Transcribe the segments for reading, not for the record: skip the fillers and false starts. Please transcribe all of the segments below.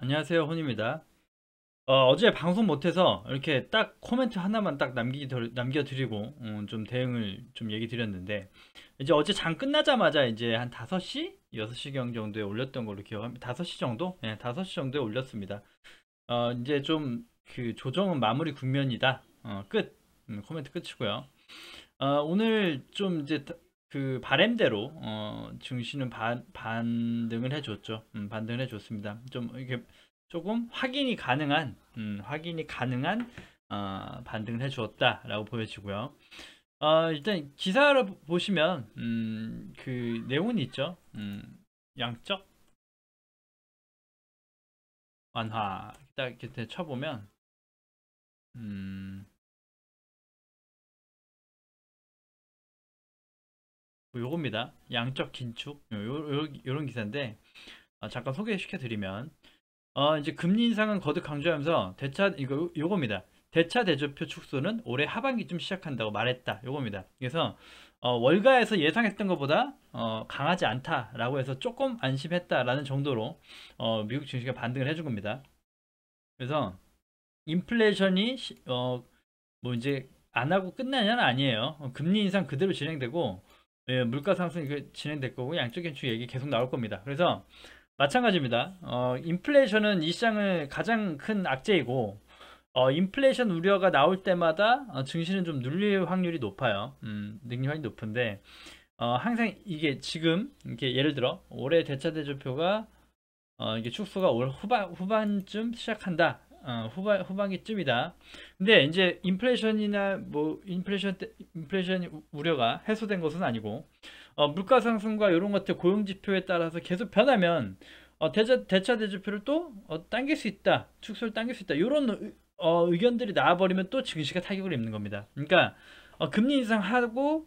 안녕하세요, 혼입니다. 어제 방송 못해서 이렇게 딱 코멘트 하나만 딱 남겨드리고 좀 대응을 좀 얘기 드렸는데, 이제 어제 장 끝나자마자 이제 한 5시? 6시경 정도에 올렸던 걸로 기억합니다. 5시 정도? 네, 5시 정도에 올렸습니다. 이제 좀 그 조정은 마무리 국면이다. 끝. 코멘트 끝이고요. 오늘 좀 이제 그 바램대로 증시는 반등을 해줬죠. 반등을 해줬습니다. 좀 이렇게 조금 확인이 가능한 반등을 해주었다라고 보여지고요. 일단 기사를 보시면 그 내용은 있죠. 양적 완화 딱 이렇게 쳐보면 음, 요겁니다. 양적 긴축 요런 기사인데, 잠깐 소개시켜 드리면 이제 금리 인상은 거듭 강조하면서 요겁니다. 대차 대조표 축소는 올해 하반기쯤 시작한다고 말했다. 요겁니다. 그래서 월가에서 예상했던 것보다 강하지 않다라고 해서 조금 안심했다라는 정도로 미국 증시가 반등을 해준 겁니다. 그래서 인플레이션이 뭐 이제 안 하고 끝나냐는 아니에요. 금리 인상 그대로 진행되고, 예, 물가 상승이 진행될 거고, 양적 긴축 얘기 계속 나올 겁니다. 그래서 마찬가지입니다. 인플레이션은 이 시장의 가장 큰 악재이고, 인플레이션 우려가 나올 때마다 증시는 좀 눌릴 확률이 높아요. 눌릴 확률이 높은데, 항상 이게 지금 이렇게 예를 들어 올해 대차대조표가 이게 축소가 올 후반쯤 시작한다. 후반기쯤이다. 근데 이제 인플레이션이나 뭐 인플레이션 우려가 해소된 것은 아니고, 물가 상승과 이런 것들 고용 지표에 따라서 계속 변하면 대차 대조표를 또 당길 수 있다. 축소를 당길 수 있다. 이런 의견들이 나와버리면 또 증시가 타격을 입는 겁니다. 그러니까 금리 인상하고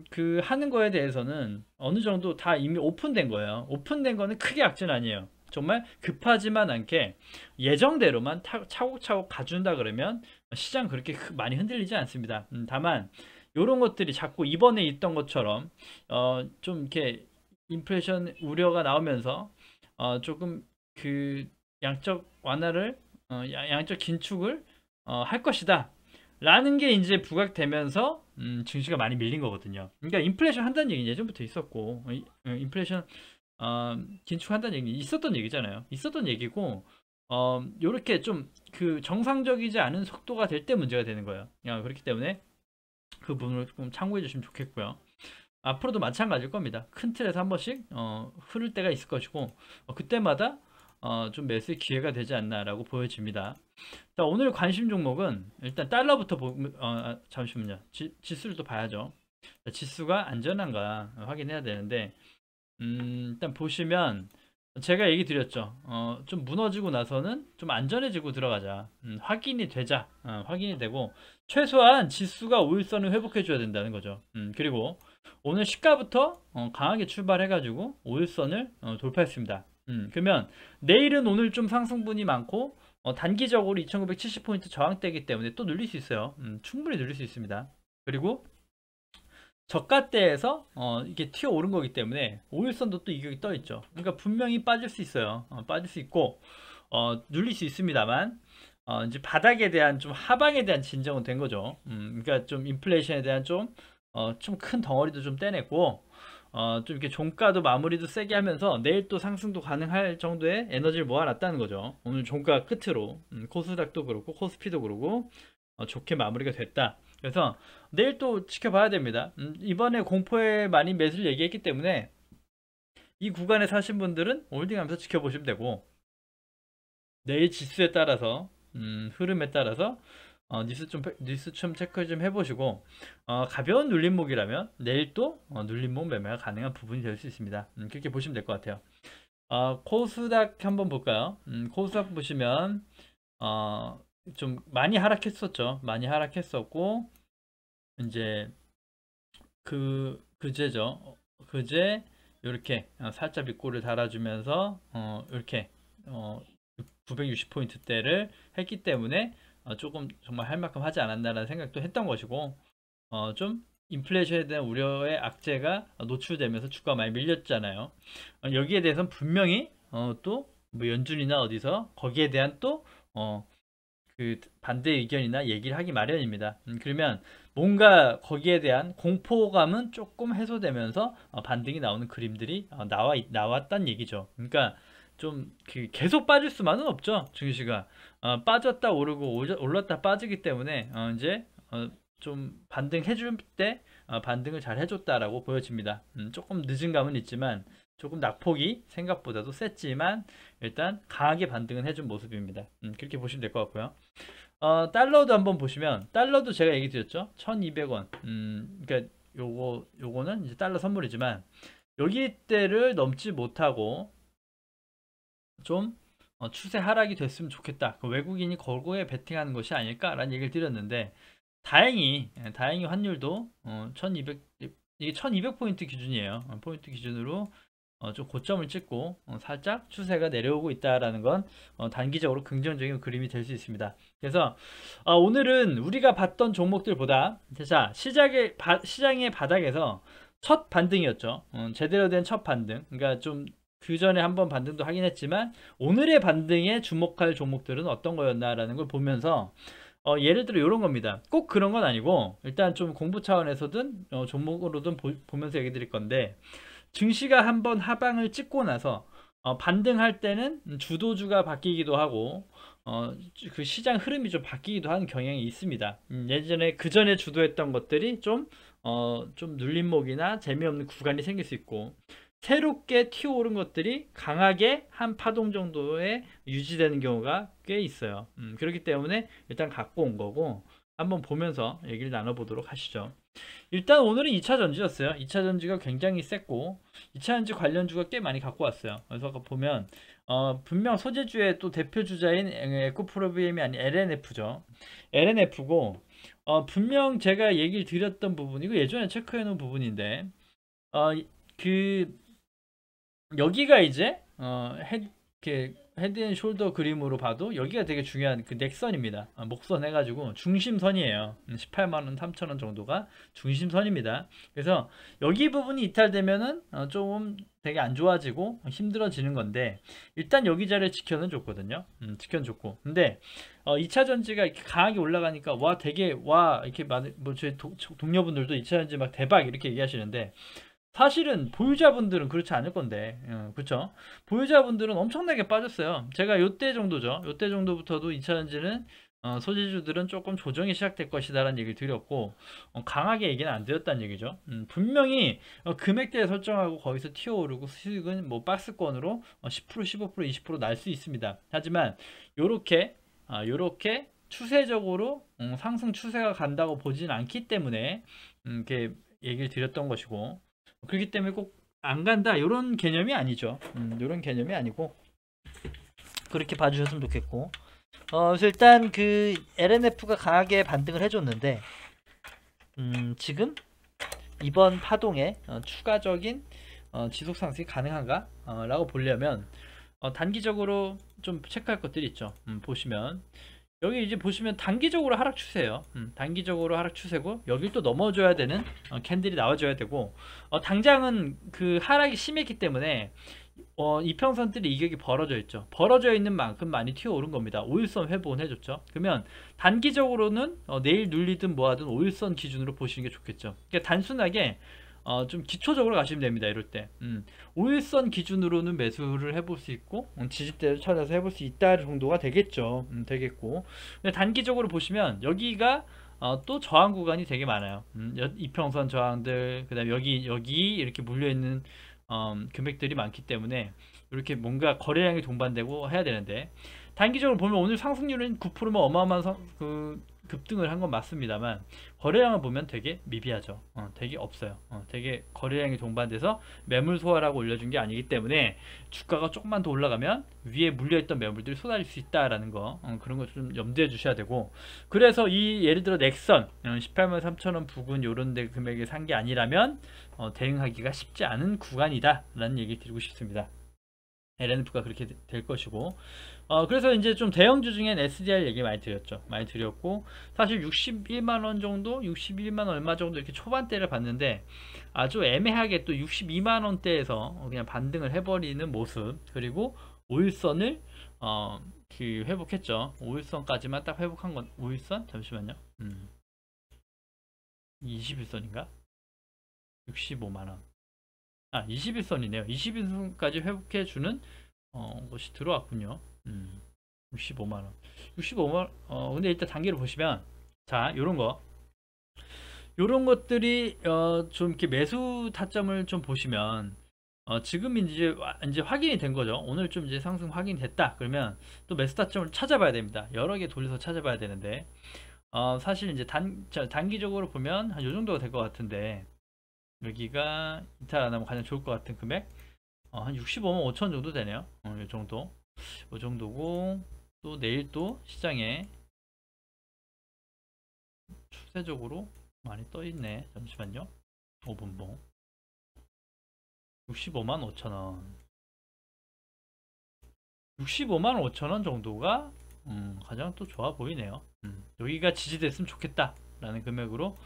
그 하는 거에 대해서는 어느 정도 다 이미 오픈된 거예요. 오픈된 거는 크게 악재는 아니에요. 정말 급하지만 않게 예정대로만 차곡차곡 가준다 그러면 시장 그렇게 많이 흔들리지 않습니다. 다만 이런 것들이 자꾸 이번에 있던 것처럼 좀 이렇게 인플레이션 우려가 나오면서 조금 그 양적 완화를 양적 긴축을 할 것이다 라는 게 이제 부각되면서 증시가 많이 밀린 거거든요. 그러니까 인플레이션 한다는 얘기는 예전부터 있었고, 인플레이션 긴축한다는 얘기는 있었던 얘기잖아요. 있었던 얘기고, 요렇게 좀 그 정상적이지 않은 속도가 될 때 문제가 되는 거예요. 그렇기 때문에 그 부분을 좀 참고해 주시면 좋겠고요. 앞으로도 마찬가지일 겁니다. 큰 틀에서 한 번씩 흐를 때가 있을 것이고, 그때마다 좀 매수의 기회가 되지 않나라고 보여집니다. 자, 오늘 관심 종목은 일단 달러부터 잠시만요. 지수를 또 봐야죠. 자, 지수가 안전한가 확인해야 되는데, 일단 보시면 제가 얘기 드렸죠. 좀 무너지고 나서는 좀 안전해지고 들어가자. 확인이 되자. 확인이 되고 최소한 지수가 5일선을 회복해 줘야 된다는 거죠. 그리고 오늘 시가부터 강하게 출발해 가지고 5일선을 돌파했습니다. 그러면 내일은 오늘 좀 상승분이 많고 단기적으로 2970포인트 저항대이기 때문에 또 눌릴 수 있어요. 충분히 눌릴 수 있습니다. 그리고 저가대에서 이게 튀어 오른 거기 때문에 5일선도 또 이격이 떠 있죠. 그러니까 분명히 빠질 수 있어요. 빠질 수 있고 눌릴 수 있습니다만 이제 바닥에 대한 좀 하방에 대한 진정은 된 거죠. 그러니까 좀 인플레이션에 대한 좀 큰 덩어리도 좀 떼냈고 좀 이렇게 종가도 마무리도 세게 하면서 내일 또 상승도 가능할 정도의 에너지를 모아놨다는 거죠. 오늘 종가 끝으로 코스닥도 그렇고 코스피도 그렇고 좋게 마무리가 됐다. 그래서 내일 또 지켜봐야 됩니다. 이번에 공포에 많이 매수를 얘기했기 때문에 이 구간에 사신 분들은 홀딩하면서 지켜보시면 되고, 내일 지수에 따라서 흐름에 따라서 뉴스 좀 체크 좀 해보시고, 가벼운 눌림목이라면 내일 또 눌림목 매매가 가능한 부분이 될 수 있습니다. 그렇게 보시면 될 것 같아요. 코스닥 한번 볼까요? 코스닥 보시면 좀 많이 하락했었죠. 많이 하락했었고, 이제 그제죠. 그제 이렇게 살짝 밑골을 달아주면서 이렇게 960포인트대를 했기 때문에 조금 정말 할 만큼 하지 않았나라는 생각도 했던 것이고, 좀 인플레이션에 대한 우려의 악재가 노출되면서 주가가 많이 밀렸잖아요. 여기에 대해서는 분명히 또 뭐 연준이나 어디서 거기에 대한 또 그 반대 의견이나 얘기를 하기 마련입니다. 그러면 뭔가 거기에 대한 공포감은 조금 해소되면서 반등이 나오는 그림들이 나왔단 얘기죠. 그러니까 좀 그 계속 빠질 수만은 없죠. 증시가 빠졌다 오르고 올랐다 빠지기 때문에 이제 좀 반등해줄 때 반등을 잘 해줬다라고 보여집니다. 조금 늦은 감은 있지만 조금 낙폭이 생각보다도 셌지만 일단 강하게 반등은 해준 모습입니다. 그렇게 보시면 될 것 같고요. 달러도 한번 보시면 달러도 제가 얘기 드렸죠. 1200원. 그러니까 요거는 이제 달러 선물이지만 여기 때를 넘지 못하고 좀 추세 하락이 됐으면 좋겠다. 그 외국인이 거기에 베팅하는 것이 아닐까라는 얘기를 드렸는데 다행히 환율도 1200 이게 1200포인트 기준이에요. 포인트 기준으로 좀 고점을 찍고 살짝 추세가 내려오고 있다라는 건 단기적으로 긍정적인 그림이 될 수 있습니다. 그래서 오늘은 우리가 봤던 종목들보다 자 시장의 바닥에서 첫 반등이었죠. 제대로 된 첫 반등. 그러니까 좀 그 전에 한번 반등도 하긴 했지만 오늘의 반등에 주목할 종목들은 어떤 거였나라는 걸 보면서 예를 들어 이런 겁니다. 꼭 그런 건 아니고 일단 좀 공부 차원에서든 종목으로든 보면서 얘기 드릴 건데 증시가 한번 하방을 찍고 나서 반등할 때는 주도주가 바뀌기도 하고 그 시장 흐름이 좀 바뀌기도 하는 경향이 있습니다. 예전에 그 전에 주도했던 것들이 좀 눌림목이나 재미없는 구간이 생길 수 있고 새롭게 튀어오른 것들이 강하게 한 파동 정도에 유지되는 경우가 꽤 있어요. 그렇기 때문에 일단 갖고 온 거고 한번 보면서 얘기를 나눠보도록 하시죠. 일단 오늘은 2차 전지였어요. 2차 전지가 굉장히 셌고 2차 전지 관련주가 꽤 많이 갖고 왔어요. 그래서 아까 보면 분명 소재주의 또 대표 주자인 에코프로비엠이 아닌 LNF죠. LNF고 분명 제가 얘기를 드렸던 부분 이거 예전에 체크해 놓은 부분인데 그 여기가 이제 헤드 앤 숄더 그림으로 봐도 여기가 되게 중요한 그 넥선입니다. 목선 해가지고 중심선이에요. 18만원, 3천원 정도가 중심선입니다. 그래서 여기 부분이 이탈되면은 조금 되게 안 좋아지고 힘들어지는 건데 일단 여기 자리를 지켜는 줬거든요. 지켜는 줬고 근데 2차 전지가 이렇게 강하게 올라가니까 와 되게 와 이렇게 많은 뭐 저희 동료분들도 2차 전지 막 대박 이렇게 얘기하시는데 사실은 보유자분들은 그렇지 않을 건데, 그렇죠? 보유자분들은 엄청나게 빠졌어요. 제가 요때 정도죠. 요때 정도부터도 2차전지는 소재주들은 조금 조정이 시작될 것이다라는 얘기를 드렸고 강하게 얘기는 안 드렸다는 얘기죠. 분명히 금액대에 설정하고 거기서 튀어오르고 수익은 뭐 박스권으로 10%, 15%, 20%날 수 있습니다. 하지만 요렇게 추세적으로 상승 추세가 간다고 보진 않기 때문에 이렇게 얘기를 드렸던 것이고 그렇기 때문에 꼭 안 간다 이런 개념이 아니죠. 이런 개념이 아니고 그렇게 봐주셨으면 좋겠고 그래서 일단 그 LNF가 강하게 반등을 해줬는데 지금 이번 파동에 추가적인 지속 상승이 가능한가 라고 보려면 단기적으로 좀 체크할 것들이 있죠. 보시면 여기 이제 보시면 단기적으로 하락 추세예요. 단기적으로 하락 추세고 여길 또 넘어줘야 되는 캔들이 나와줘야 되고 당장은 그 하락이 심했기 때문에 이평선들이 이격이 벌어져 있죠. 벌어져 있는 만큼 많이 튀어오른 겁니다. 5일선 회복은 해줬죠. 그러면 단기적으로는 내일 눌리든 뭐하든 5일선 기준으로 보시는 게 좋겠죠. 그러니까 단순하게 좀 기초적으로 가시면 됩니다. 이럴 때 5일선 기준으로는 매수를 해볼 수 있고 지지대를 찾아서 해볼 수 있다 정도가 되겠죠. 되겠고 근데 단기적으로 보시면 여기가 또 저항 구간이 되게 많아요. 이평선 저항들 그 다음에 여기 이렇게 물려있는 금액들이 많기 때문에 이렇게 뭔가 거래량이 동반되고 해야 되는데 단기적으로 보면 오늘 상승률은 9%면 어마어마한 급등을 한 건 맞습니다만 거래량을 보면 되게 미비하죠. 되게 없어요. 되게 거래량이 동반돼서 매물 소화라고 올려준 게 아니기 때문에 주가가 조금만 더 올라가면 위에 물려있던 매물들이 쏟아질 수 있다라는 거 그런 거 좀 염두해 주셔야 되고 그래서 이 예를 들어 넥선 18만 3천원 부근 요런데 금액에 산 게 아니라면 대응하기가 쉽지 않은 구간이다 라는 얘기 드리고 싶습니다. LNF가 그렇게 될 것이고, 그래서 이제 좀 대형주 중엔 SDR 얘기 많이 드렸죠. 많이 드렸고, 사실 61만원 정도, 61만원 얼마 정도 이렇게 초반대를 봤는데, 아주 애매하게 또 62만원대에서 그냥 반등을 해버리는 모습, 그리고 5일선을, 그 회복했죠. 5일선까지만 딱 회복한 건, 5일선? 잠시만요. 21선인가? 65만원. 21선이네요. 21선까지 회복해주는 것이 들어왔군요. 65만원. 65만원. 근데 일단 단계를 보시면, 자, 요런 것들이, 좀 이렇게 매수 타점을 좀 보시면, 지금 이제 확인이 된 거죠. 오늘 좀 이제 상승 확인됐다. 그러면 또 매수 타점을 찾아봐야 됩니다. 여러 개 돌려서 찾아봐야 되는데, 사실 이제 단기적으로 보면 한 요 정도가 될 것 같은데, 여기가 이탈 안 하면 가장 좋을 것 같은 금액, 한 65만 5천 정도 되네요. 이 정도. 이 정도고, 또 내일 또 시장에 추세적으로 많이 떠 있네. 잠시만요. 5분봉. 65만 5천 원. 65만 5천 원 정도가 가장 또 좋아 보이네요. 여기가 지지됐으면 좋겠다 라는 금액으로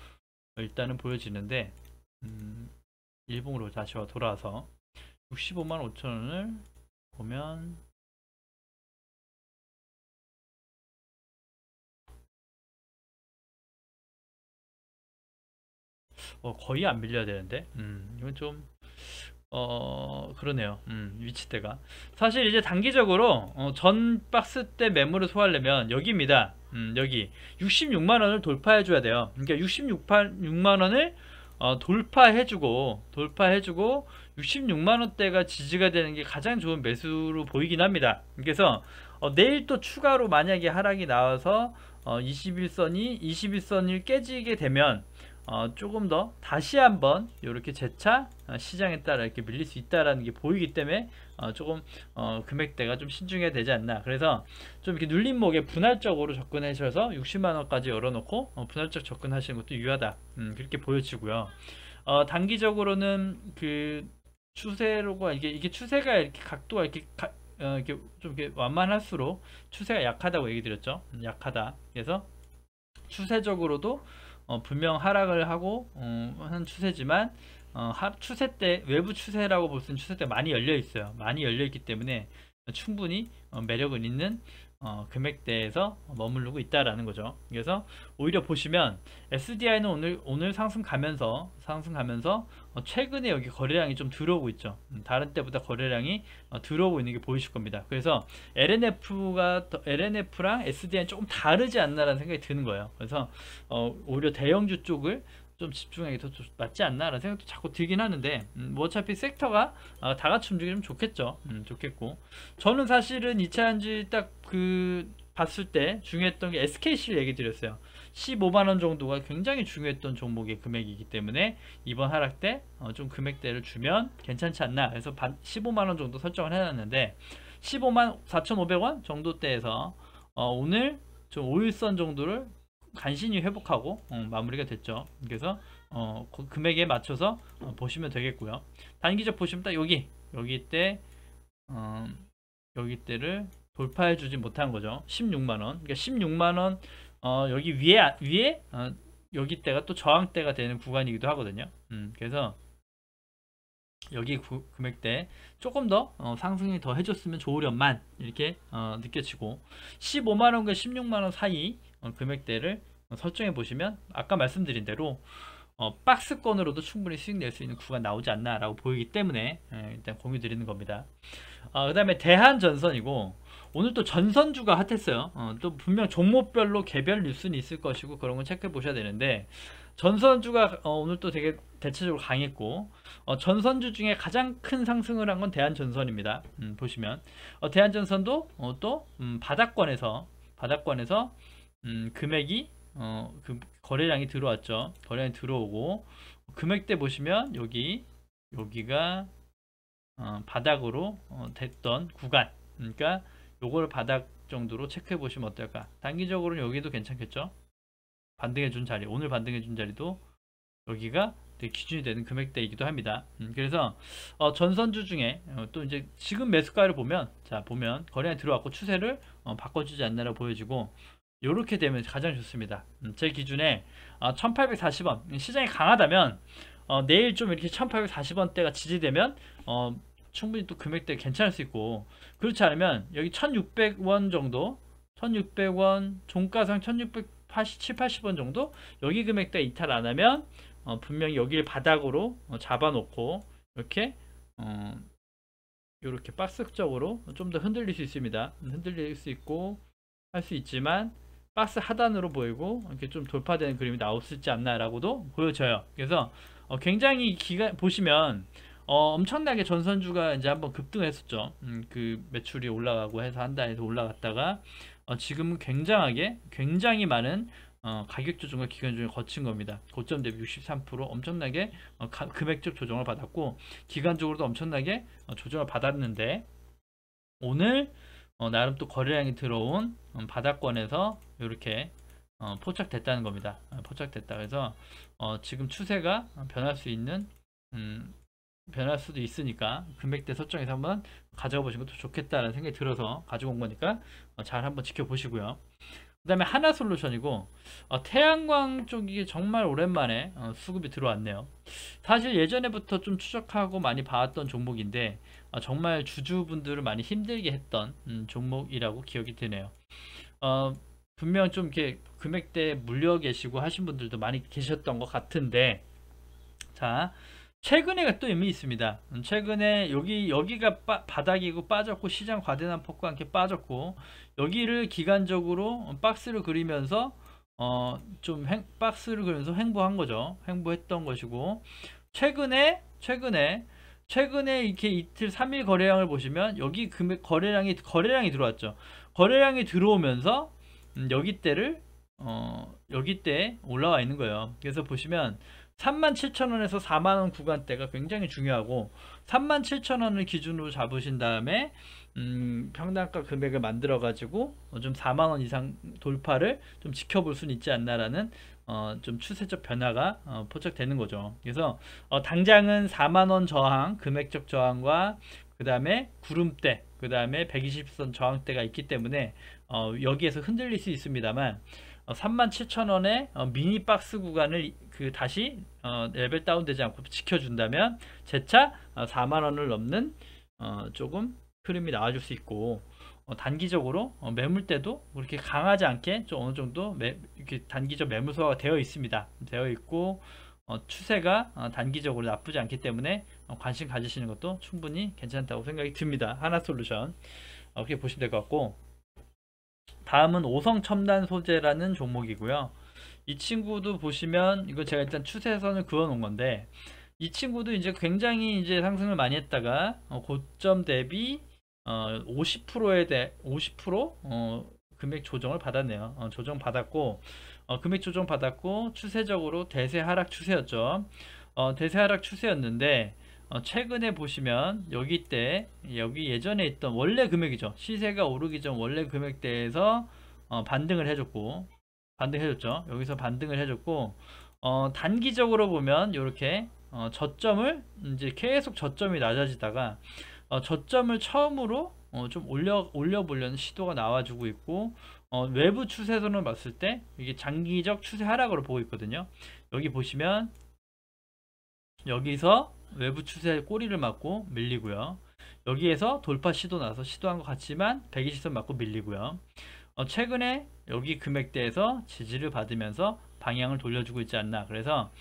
일단은 보여지는데, 일봉으로 다시 돌아와서 65만 5천 원을 보면, 거의 안 밀려야 되는데, 이건 좀, 그러네요. 위치대가. 사실 이제 단기적으로, 전 박스 때 매물을 소화하려면 여기입니다. 여기. 66만원을 돌파해줘야 돼요. 그러니까 66만원을 돌파해주고 66만원대가 지지가 되는 게 가장 좋은 매수로 보이긴 합니다. 그래서 내일 또 추가로 만약에 하락이 나와서 21선이 깨지게 되면, 조금 더 다시 한번 이렇게 재차 시장에 따라 이렇게 밀릴 수 있다라는 게 보이기 때문에, 조금 금액대가 좀 신중해야 되지 않나. 그래서 좀 이렇게 눌림목에 분할적으로 접근하셔서 60만원까지 열어놓고 분할적 접근하시는 것도 유효하다, 그렇게 보여지고요. 단기적으로는 그 추세로가, 이게 추세가 이렇게 각도가 이렇게 좀 이렇게 완만할수록 추세가 약하다고 얘기 드렸죠. 약하다. 그래서 추세적으로도 분명 하락을 하고 한 추세지만, 추세 때 외부 추세라고 볼 수 있는 추세 때 많이 열려 있어요. 많이 열려 있기 때문에 충분히 매력은 있는 금액대에서 머무르고 있다라는 거죠. 그래서 오히려 보시면 SDI는 오늘 상승 가면서 최근에 여기 거래량이 좀 들어오고 있죠. 다른 때보다 거래량이 들어오고 있는 게 보이실 겁니다. 그래서 LNF랑 SDI는 조금 다르지 않나라는 생각이 드는 거예요. 그래서 오히려 대형주 쪽을 좀 집중하기 더 맞지 않나라는 생각도 자꾸 들긴 하는데, 뭐 어차피 섹터가 다 같이 움직이면 좋겠죠. 좋겠고, 저는 사실은 2차전지 딱 그 봤을 때 중요했던 게 SKC를 얘기 드렸어요. 15만원 정도가 굉장히 중요했던 종목의 금액이기 때문에 이번 하락 때 좀 금액대를 주면 괜찮지 않나, 그래서 15만원 정도 설정을 해놨는데, 15만 4,500원 정도대에서 오늘 좀 5일선 정도를 간신히 회복하고 마무리가 됐죠. 그래서 그 금액에 맞춰서 보시면 되겠고요. 단기적 보시면 딱 여기 때, 여기 때를 돌파해 주지 못한 거죠. 16만원. 그러니까 16만원, 여기 위에 여기 때가 또 저항대가 되는 구간이기도 하거든요. 그래서 여기 금액대 조금 더 상승이 더 해줬으면 좋으련만 이렇게 느껴지고, 15만원과 16만원 사이 금액대를 설정해 보시면 아까 말씀드린 대로 박스권으로도 충분히 수익 낼 수 있는 구간 나오지 않나 라고 보이기 때문에 일단 공유 드리는 겁니다. 그 다음에 대한전선이고, 오늘 또 전선주가 핫했어요. 또 분명 종목별로 개별 뉴스는 있을 것이고 그런 건 체크해 보셔야 되는데, 전선주가 오늘 또 되게 대체적으로 강했고, 전선주 중에 가장 큰 상승을 한 건 대한전선입니다. 보시면 대한전선도 또 바닥권에서 금액이 그 거래량이 들어왔죠. 거래량이 들어오고, 금액대 보시면 여기가 바닥으로 됐던 구간, 그러니까 요걸 바닥 정도로 체크해 보시면 어떨까. 단기적으로는 여기도 괜찮겠죠. 반등해 준 자리, 오늘 반등해 준 자리도 여기가 되게 기준이 되는 금액대이기도 합니다. 그래서 전선주 중에 또 이제 지금 매수가를 보면, 자 보면 거래량이 들어왔고 추세를 바꿔주지 않나라고 보여지고, 요렇게 되면 가장 좋습니다. 제 기준에 1840원 시장이 강하다면 내일 좀 이렇게 1840원대가 지지되면 충분히 또 금액대 괜찮을 수 있고, 그렇지 않으면 여기 1600원 정도, 1600원 종가상 1680, 80원 정도, 여기 금액대 이탈 안 하면 분명히 여기를 바닥으로 잡아놓고 이렇게 이렇게 박스적으로 좀 더 흔들릴 수 있습니다. 흔들릴 수 있고 할 수 있지만 박스 하단으로 보이고 이렇게 좀 돌파되는 그림이 나올 수 있지 않나라고도 보여져요. 그래서 굉장히 기간 보시면 엄청나게 전선주가 이제 한번 급등했었죠. 그 매출이 올라가고 해서 한 달에서 올라갔다가 지금은 굉장히 많은 가격 조정과 기간 조정을 거친 겁니다. 고점 대비 63% 엄청나게 금액적 조정을 받았고, 기간적으로도 엄청나게 조정을 받았는데, 오늘 나름 또 거래량이 들어온 바닥권에서 이렇게 포착됐다는 겁니다. 포착됐다. 그래서 지금 추세가 변할 수도 있으니까 금액대 설정해서 한번 가져가 보시는 것도 좋겠다는 생각이 들어서 가지고 온 거니까 잘 한번 지켜보시고요. 그 다음에 하나솔루션이고, 태양광 쪽이 정말 오랜만에 수급이 들어왔네요. 사실 예전에부터 좀 추적하고 많이 봐왔던 종목인데 정말 주주분들을 많이 힘들게 했던 종목이라고 기억이 드네요. 분명 좀 이렇게 금액대에 물려 계시고 하신 분들도 많이 계셨던 것 같은데, 자 최근에가 또 의미 있습니다. 최근에 여기가 바닥이고 빠졌고, 시장 과대난 폭과 함께 빠졌고, 여기를 기간적으로 박스를 그리면서 박스를 그리면서 횡보한 거죠. 횡보했던 것이고, 최근에 이렇게 이틀 3일 거래량을 보시면 여기 거래량이 들어왔죠. 거래량이 들어오면서 여기대에 올라와 있는 거예요. 그래서 보시면 37,000원에서 4만원 구간대가 굉장히 중요하고, 37,000원을 기준으로 잡으신 다음에 평단가 금액을 만들어 가지고 좀 4만원 이상 돌파를 좀 지켜볼 수는 있지 않나라는 좀 추세적 변화가 포착되는 거죠. 그래서 당장은 4만원 저항, 금액적 저항과 그 다음에 구름대, 그 다음에 120선 저항대가 있기 때문에 여기에서 흔들릴 수 있습니다만, 37,000원의 미니 박스 구간을 다시 레벨 다운되지 않고 지켜준다면 재차 4만원을 넘는 조금 흐름이 나와줄 수 있고, 단기적으로 매물대도 그렇게 강하지 않게 좀 어느 정도 이렇게 단기적 매물 소화가 되어 있습니다. 되어 있고, 추세가 단기적으로 나쁘지 않기 때문에 관심 가지시는 것도 충분히 괜찮다고 생각이 듭니다. 하나솔루션 그렇게 보시면 될 것 같고, 다음은 오성첨단 소재라는 종목이고요. 이 친구도 보시면, 이거 제가 일단 추세선을 그어 놓은 건데, 이 친구도 이제 굉장히 이제 상승을 많이 했다가 고점 대비 50% 금액 조정을 받았네요. 조정 받았고, 금액 조정 받았고, 추세적으로 대세 하락 추세였죠. 대세 하락 추세였는데, 최근에 보시면 여기 예전에 있던 원래 금액이죠. 시세가 오르기 전 원래 금액대에서 반등을 해줬죠. 여기서 반등을 해줬고, 단기적으로 보면 이렇게 저점을 이제 계속 저점이 낮아지다가 저점을 처음으로 좀 올려보려는 시도가 나와주고 있고, 외부 추세선을 봤을 때 이게 장기적 추세 하락으로 보고 있거든요. 여기 보시면 여기서 외부 추세 꼬리를 맞고 밀리고요. 여기에서 돌파 시도 나서 시도한 것 같지만 120선 맞고 밀리고요. 최근에 여기 금액대에서 지지를 받으면서 방향을 돌려주고 있지 않나. 그래서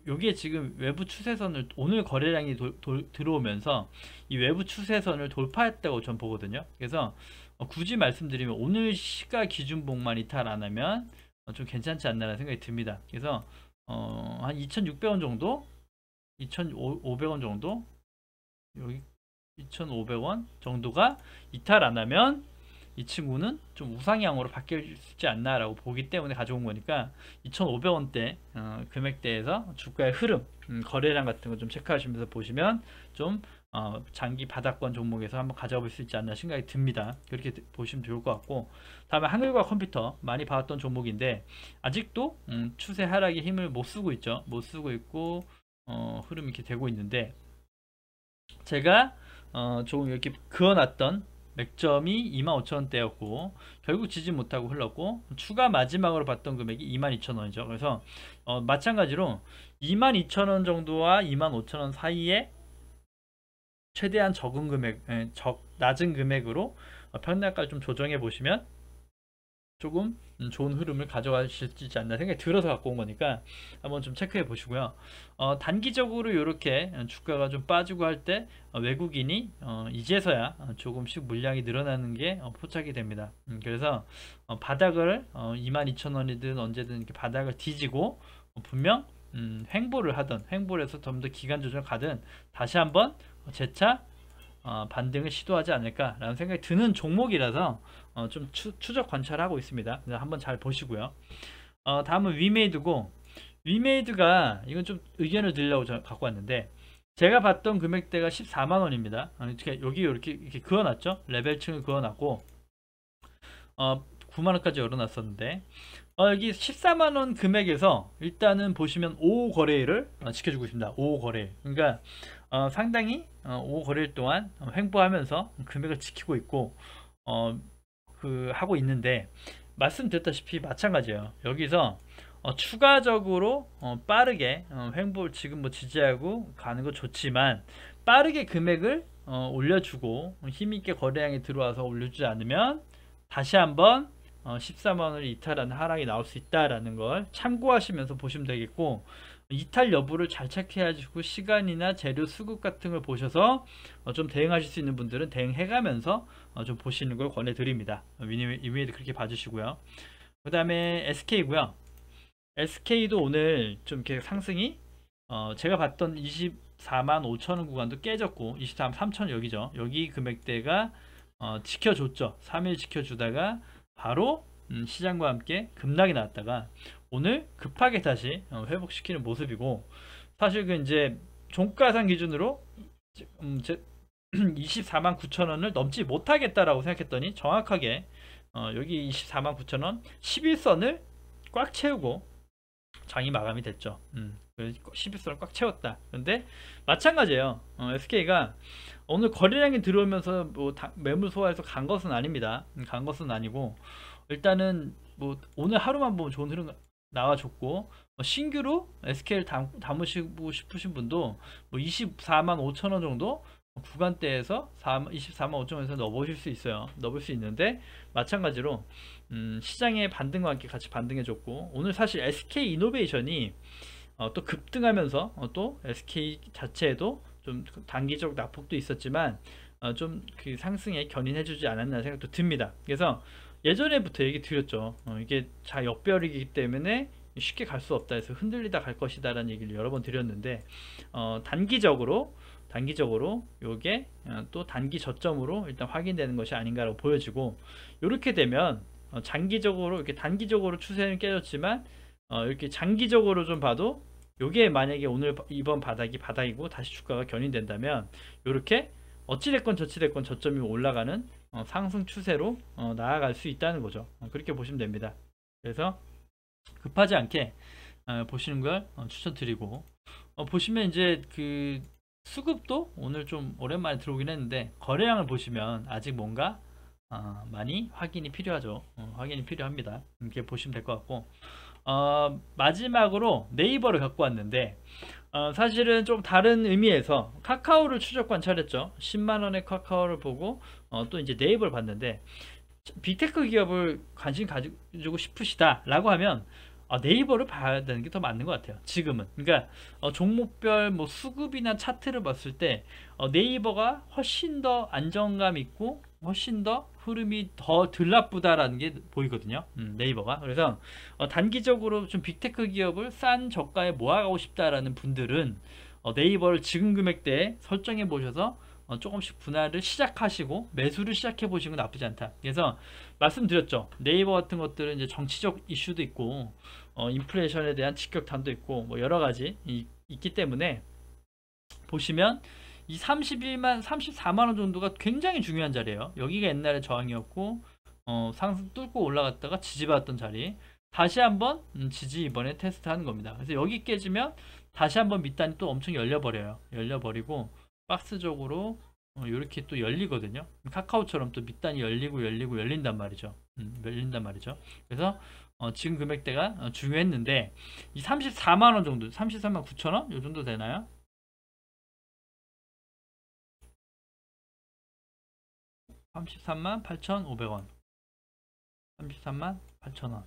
여기에 지금 외부 추세선을, 오늘 거래량이 들어오면서 이 외부 추세선을 돌파했다고 전 보거든요. 그래서 굳이 말씀드리면 오늘 시가 기준봉만 이탈 안 하면 좀 괜찮지 않나라는 생각이 듭니다. 그래서 한 2,600원 정도, 2,500원 정도, 여기 2,500원 정도가 이탈 안 하면 이 친구는 좀 우상향으로 바뀌지 않나라고 보기 때문에 가져온 거니까, 2,500원대 금액대에서 주가의 흐름, 거래량 같은 거 좀 체크하시면서 보시면 좀 장기 바닥권 종목에서 한번 가져가 볼 수 있지 않나 생각이 듭니다. 그렇게 보시면 좋을 것 같고, 다음에 한글과 컴퓨터 많이 봐왔던 종목인데 아직도 추세 하락에 힘을 못 쓰고 있죠. 못 쓰고 있고 흐름이 이렇게 되고 있는데, 제가 조금 이렇게 그어놨던 맥점이 25,000원대였고 결국 지지 못하고 흘렀고, 추가 마지막으로 봤던 금액이 22,000원이죠. 그래서 마찬가지로 22,000원 정도와 25,000원 사이에 최대한 적은 금액, 낮은 금액으로 평단가를 좀 조정해 보시면 조금 좋은 흐름을 가져가실 수 있지 않나 생각이 들어서 갖고 온 거니까 한번 좀 체크해 보시고요. 단기적으로 이렇게 주가가 좀 빠지고 할 때 외국인이 이제서야 조금씩 물량이 늘어나는 게 포착이 됩니다. 그래서 바닥을 22,000원이든 언제든 이렇게 바닥을 뒤지고 분명 횡보를 하든, 횡보를 해서 좀 더 기간 조정 가든 다시 한번 재차 반등을 시도하지 않을까라는 생각이 드는 종목이라서 좀 추적 관찰하고 있습니다. 한번 잘 보시고요. 다음은 위메이드고, 위메이드가 이건 좀 의견을 드리려고 갖고 왔는데, 제가 봤던 금액대가 14만원입니다. 여기 이렇게 그어놨죠. 레벨층을 그어놨고 9만원까지 열어놨었는데, 여기 14만원 금액에서 일단은 보시면 5 거래일을 지켜주고 있습니다. 5 거래일. 그러니까 상당히 5 거래일 동안 횡보하면서 금액을 지키고 있고 하고 있는데, 말씀드렸다시피 마찬가지예요. 여기서 추가적으로 빠르게 횡보를 지금 뭐 지지하고 가는 거 좋지만, 빠르게 금액을 올려주고 힘있게 거래량이 들어와서 올려주지 않으면 다시 한번 14만원을 이탈하는 하락이 나올 수 있다라는 걸 참고하시면서 보시면 되겠고, 이탈 여부를 잘 체크해가지고 시간이나 재료 수급 같은 걸 보셔서 좀 대응하실 수 있는 분들은 대응해가면서 좀 보시는 걸 권해드립니다. 위메이드 그렇게 봐주시고요. 그 다음에 SK고요. SK도 오늘 좀 이렇게 상승이 제가 봤던 24만 5천원 구간도 깨졌고 24만 3천원 여기죠. 여기 금액대가 지켜줬죠. 3일 지켜주다가 바로 시장과 함께 급락이 나왔다가 오늘 급하게 다시 회복시키는 모습이고, 사실 그 이제 종가상 기준으로 24만 9천원을 넘지 못하겠다라고 생각했더니 정확하게 여기 24만 9천원 11선을 꽉 채우고 장이 마감이 됐죠. 11선을 꽉 채웠다. 그런데 마찬가지예요. SK가 오늘 거래량이 들어오면서 뭐 매물 소화해서 간 것은 아닙니다. 간 것은 아니고, 일단은 뭐 오늘 하루만 보면 좋은 흐름 나와줬고, 신규로 SK를 담으시고 싶으신 분도 뭐 24만 5천원 정도 구간대에서 24만 5천원에서 넣어보실 수 있어요. 넣을 수 있는데, 마찬가지로 시장의 반등과 함께 같이 반등해줬고, 오늘 사실 SK이노베이션이 또 급등하면서 또 SK 자체에도 좀 단기적 낙폭도 있었지만 좀 그 상승에 견인해주지 않았나 생각도 듭니다. 그래서 예전에부터 얘기 드렸죠. 이게 역별이기 때문에 쉽게 갈 수 없다 해서 흔들리다 갈 것이다 라는 얘기를 여러 번 드렸는데, 단기적으로 요게 또 단기 저점으로 일단 확인되는 것이 아닌가라고 보여지고, 이렇게 되면 장기적으로 이렇게 단기적으로 추세는 깨졌지만 이렇게 장기적으로 좀 봐도 요게 만약에 오늘 이번 바닥이 바닥이고 다시 주가가 견인된다면 이렇게 어찌됐건 저찌됐건 저점이 올라가는 상승 추세로 나아갈 수 있다는 거죠. 그렇게 보시면 됩니다. 그래서 급하지 않게 보시는 걸 추천드리고, 보시면 이제 그 수급도 오늘 좀 오랜만에 들어오긴 했는데 거래량을 보시면 아직 뭔가 많이 확인이 필요하죠. 확인이 필요합니다. 이렇게 보시면 될 것 같고, 마지막으로 네이버를 갖고 왔는데, 사실은 좀 다른 의미에서 카카오를 추적 관찰했죠. 10만원의 카카오를 보고 또 이제 네이버를 봤는데, 빅테크 기업을 관심 가지고 싶으시다 라고 하면 네이버를 봐야 되는 게 더 맞는 것 같아요, 지금은. 그러니까 종목별 뭐 수급이나 차트를 봤을 때 네이버가 훨씬 더 안정감 있고 훨씬 더 흐름이 더 덜 나쁘다라는 게 보이거든요. 네이버가. 그래서 단기적으로 좀 빅테크 기업을 싼 저가에 모아가고 싶다라는 분들은 네이버를 지금 금액대에 설정해 보셔서 조금씩 분할을 시작하시고 매수를 시작해 보시는 건 나쁘지 않다. 그래서 말씀드렸죠. 네이버 같은 것들은 이제 정치적 이슈도 있고 인플레이션에 대한 직격탄도 있고 뭐 여러 가지 있기 때문에 보시면 이 34만원 정도가 굉장히 중요한 자리예요. 여기가 옛날에 저항이었고 상승 뚫고 올라갔다가 지지받았던 자리, 다시 한번 지지 이번에 테스트하는 겁니다. 그래서 여기 깨지면 다시 한번 밑단이 또 엄청 열려버려요. 열려버리고 박스적으로 이렇게 또 열리거든요. 카카오처럼 또 밑단이 열린단 말이죠. 열린단 말이죠. 그래서 지금 금액대가 중요했는데 이 34만원 정도, 33만 9천원 요 정도 되나요? 33만 8,500원, 33만 8천원.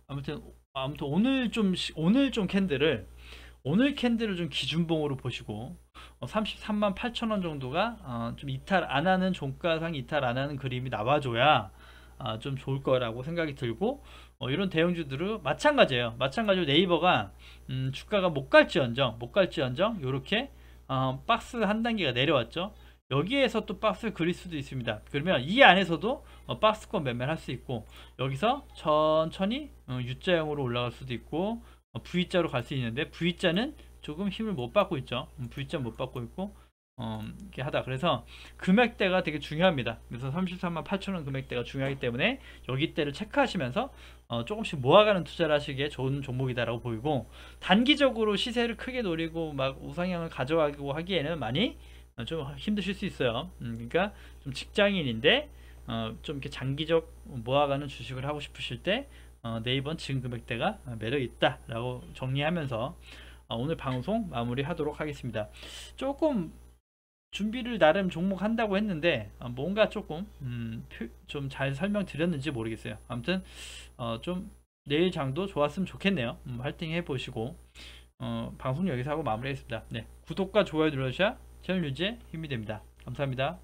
아무튼 오늘 캔들을 좀 기준봉으로 보시고 33만 8천원 정도가 좀 이탈 안 하는, 종가상 이탈 안 하는 그림이 나와줘야 좀 좋을 거라고 생각이 들고, 이런 대형주들은 마찬가지예요. 마찬가지로 네이버가 주가가 못 갈지언정 요렇게 박스 한 단계가 내려왔죠. 여기에서 또 박스를 그릴 수도 있습니다. 그러면 이 안에서도 박스권 매매를 할 수 있고, 여기서 천천히 U자형으로 올라갈 수도 있고 V자로 갈 수 있는데, V자는 조금 힘을 못 받고 있죠. V자 못 받고 있고 이렇게 하다. 그래서 금액대가 되게 중요합니다. 그래서 33만 8천원 금액대가 중요하기 때문에 여기대를 체크하시면서 조금씩 모아가는 투자를 하시기에 좋은 종목이다라고 보이고, 단기적으로 시세를 크게 노리고 막 우상향을 가져가고 하기에는 많이 좀 힘드실 수 있어요. 그러니까 좀 직장인인데 좀 이렇게 장기적 모아가는 주식을 하고 싶으실 때 네이버 지금 금액대가 매력 있다 라고 정리하면서 오늘 방송 마무리하도록 하겠습니다. 조금 준비를 나름 종목 한다고 했는데 뭔가 조금 좀 잘 설명드렸는지 모르겠어요. 아무튼 좀 내일 장도 좋았으면 좋겠네요. 화이팅 해보시고 방송 여기서 하고 마무리하겠습니다. 네, 구독과 좋아요 눌러주셔야 채널 유지에 힘이 됩니다. 감사합니다.